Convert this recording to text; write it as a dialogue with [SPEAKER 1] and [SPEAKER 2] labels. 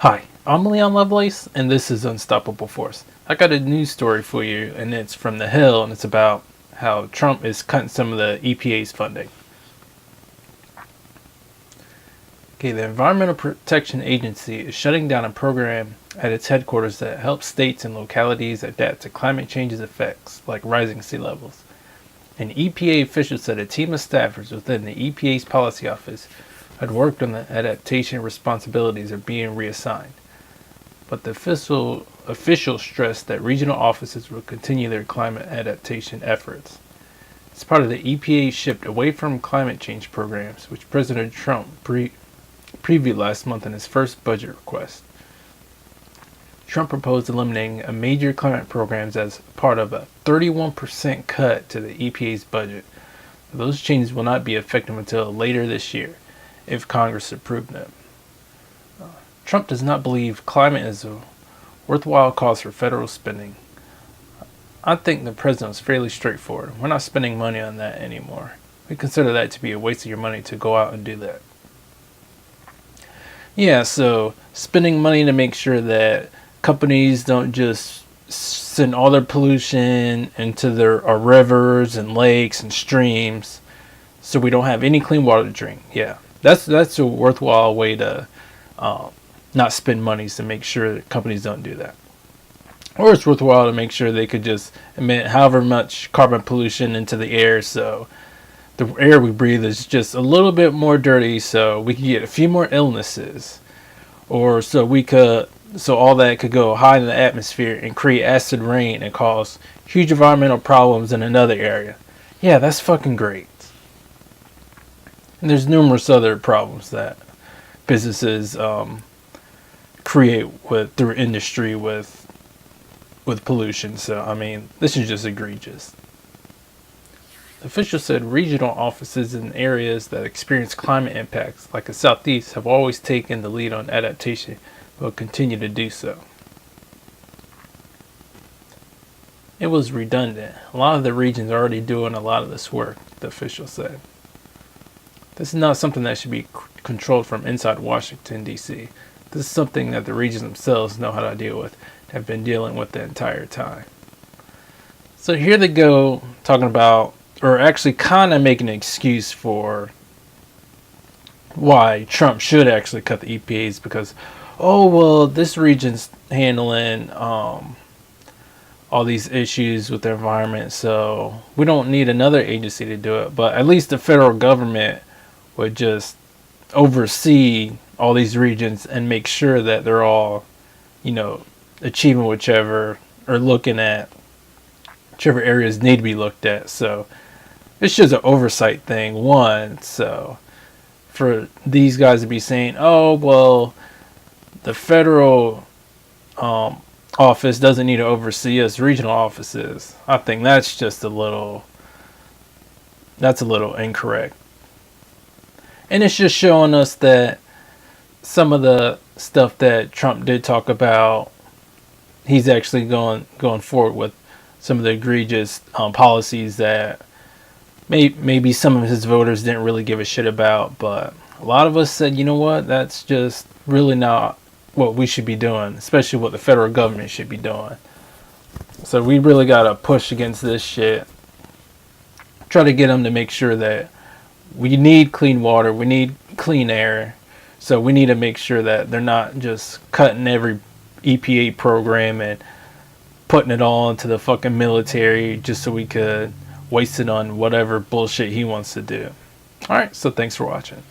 [SPEAKER 1] Hi, I'm Leon Lovelace, and this is Unstoppable Force. I got a news story for you, and it's from The Hill, and it's about how Trump is cutting some of the EPA's funding. Okay, the Environmental Protection Agency is shutting down a program at its headquarters that helps states and localities adapt to climate change's effects, like rising sea levels. An EPA official said a team of staffers within the EPA's policy office had worked on the adaptation responsibilities are being reassigned. But the official stressed that regional offices will continue their climate adaptation efforts. It's part of the EPA's shift away from climate change programs, which President Trump previewed last month in his first budget request. Trump proposed eliminating a major climate programs as part of a 31% cut to the EPA's budget. Those changes will not be effective until later this year, if Congress approved them. Trump does not believe climate is a worthwhile cause for federal spending. I think the president was fairly straightforward. We're not spending money on that anymore. We consider that to be a waste of your money to go out and do that. Yeah, so spending money to make sure that companies don't just send all their pollution into our rivers and lakes and streams, so we don't have any clean water to drink. Yeah, that's a worthwhile way to not spend money, to make sure that companies don't do that. Or it's worthwhile to make sure they could just emit however much carbon pollution into the air, so the air we breathe is just a little bit more dirty, so we could get a few more illnesses, or so all that could go high in the atmosphere and create acid rain and cause huge environmental problems in another area. Yeah, that's fucking great. And there's numerous other problems that businesses create through industry with pollution. So I mean, this is just egregious. The official said regional offices in areas that experience climate impacts, like the Southeast, have always taken the lead on adaptation, but will continue to do so. It was redundant. A lot of the regions are already doing a lot of this work, the official said. This is not something that should be controlled from inside Washington, D.C. This is something that the regions themselves know how to deal with, have been dealing with the entire time. So here they go, talking about, or actually kind of making an excuse for why Trump should actually cut the EPAs, because, oh, well, this region's handling all these issues with the environment, so we don't need another agency to do it. But at least the federal government would just oversee all these regions and make sure that they're all, achieving whichever, or looking at whichever areas need to be looked at. So it's just an oversight thing, one. So for these guys to be saying, oh, well, the federal office doesn't need to oversee us regional offices, I think that's just a little incorrect. And it's just showing us that some of the stuff that Trump did talk about, he's actually going forward with some of the egregious policies that maybe some of his voters didn't really give a shit about. But a lot of us said, you know what, that's just really not what we should be doing, especially what the federal government should be doing. So we really got to push against this shit. Try to get them to make sure that we need clean water, we need clean air. So we need to make sure that they're not just cutting every EPA program and putting it all into the fucking military just so we could waste it on whatever bullshit he wants to do. Alright, so thanks for watching.